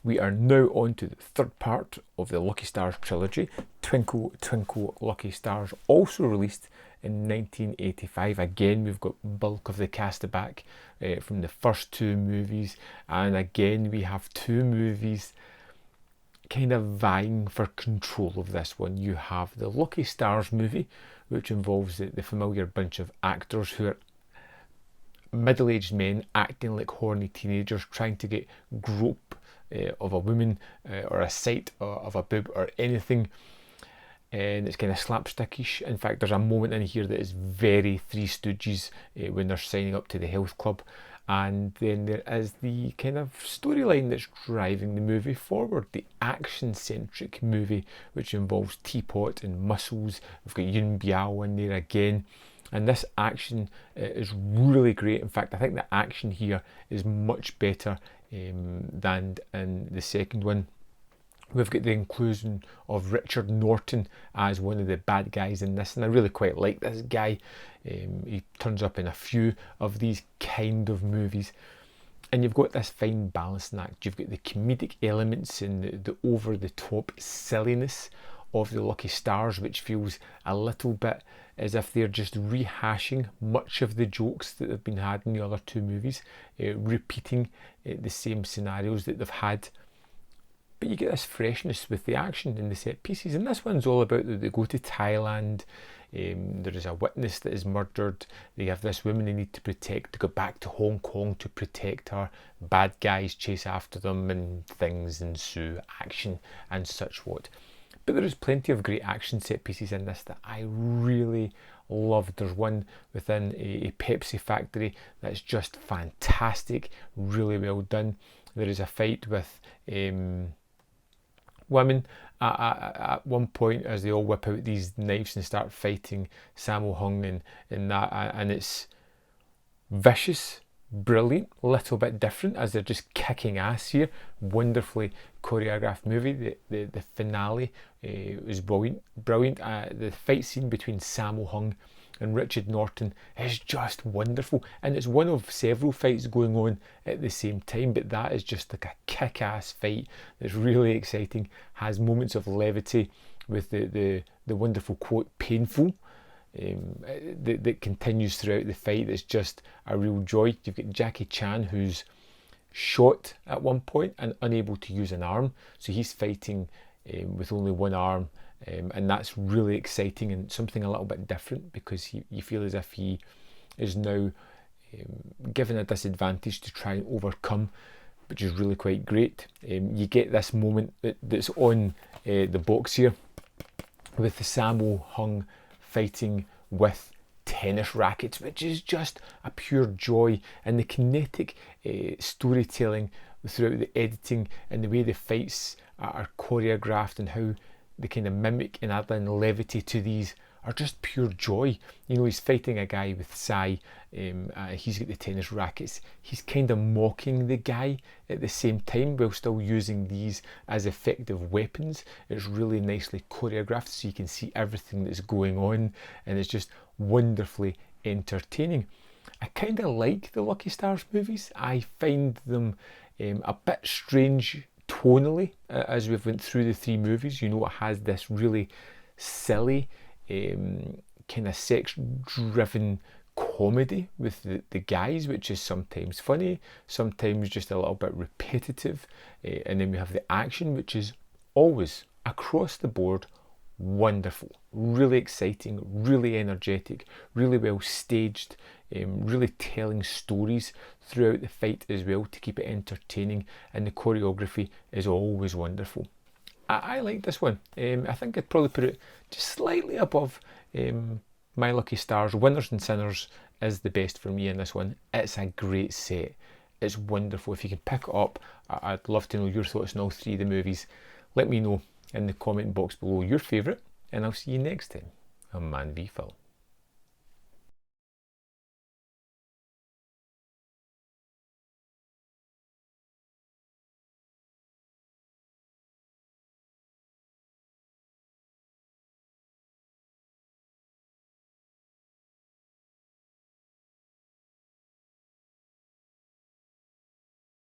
We are now on to the third part of the Lucky Stars trilogy, Twinkle Twinkle Lucky Stars, also released in 1985. Again, we've got bulk of the cast back from the first two movies, and again we have two movies kind of vying for control of this one. You have the Lucky Stars movie, which involves the familiar bunch of actors who are middle-aged men acting like horny teenagers trying to get grope of a woman or a sight of a boob or anything, and it's kind of slapstickish. In fact, there's a moment in here that is very Three Stooges when they're signing up to the health club. And then there is the kind of storyline that's driving the movie forward, the action-centric movie, which involves Teapot and muscles. We've got Yun Biao in there again. And this action is really great. In fact, I think the action here is much better than in the second one. We've got the inclusion of Richard Norton as one of the bad guys in this, and I really quite like this guy. He turns up in a few of these kind of movies. And you've got this fine balancing act. You've got the comedic elements and the over-the-top silliness of the Lucky Stars, which feels a little bit as if they're just rehashing much of the jokes that have been had in the other two movies, repeating the same scenarios that they've had. But you get this freshness with the action and the set pieces, and this one's all about that they go to Thailand. There is a witness that is murdered. They have this woman they need to protect, to go back to Hong Kong to protect her. Bad guys chase after them and things ensue, action and such what. But there is plenty of great action set pieces in this that I really loved. There's one within a Pepsi factory that's just fantastic, really well done. There is a fight with women at one point as they all whip out these knives and start fighting Sammo Hung and it's vicious, brilliant, a little bit different as they're just kicking ass here. Wonderfully choreographed movie. The finale was brilliant. The fight scene between Sammo Hung and Richard Norton is just wonderful, and it's one of several fights going on at the same time, but that is just like a kick-ass fight that's really exciting, has moments of levity with the wonderful quote, painful, that continues throughout the fight. It's just a real joy. You've got Jackie Chan, who's shot at one point and unable to use an arm, so he's fighting with only one arm, and that's really exciting and something a little bit different, because you feel as if he is now given a disadvantage to try and overcome, which is really quite great. You get this moment that's on the box here with the Sammo Hung fighting with tennis rackets, which is just a pure joy, and the kinetic storytelling throughout the editing and the way the fights are choreographed and how they kind of mimic and add in levity to these are just pure joy. You know, he's fighting a guy with Sai, he's got the tennis rackets, he's kind of mocking the guy at the same time while still using these as effective weapons. It's really nicely choreographed so you can see everything that's going on, and it's just wonderfully entertaining. I kind of like the Lucky Stars movies. I find them a bit strange tonally as we've went through the three movies. You know, it has this really silly kind of sex-driven comedy with the guys, which is sometimes funny, sometimes just a little bit repetitive, and then we have the action, which is always across the board wonderful, really exciting, really energetic, really well staged, really telling stories throughout the fight as well to keep it entertaining, and the choreography is always wonderful. I like this one. I think I'd probably put it just slightly above My Lucky Stars. Winners and Sinners is the best for me in this one. It's a great set. It's wonderful. If you can pick it up, I'd love to know your thoughts on all three of the movies. Let me know in the comment box below your favourite, and I'll see you next time on Man v Film.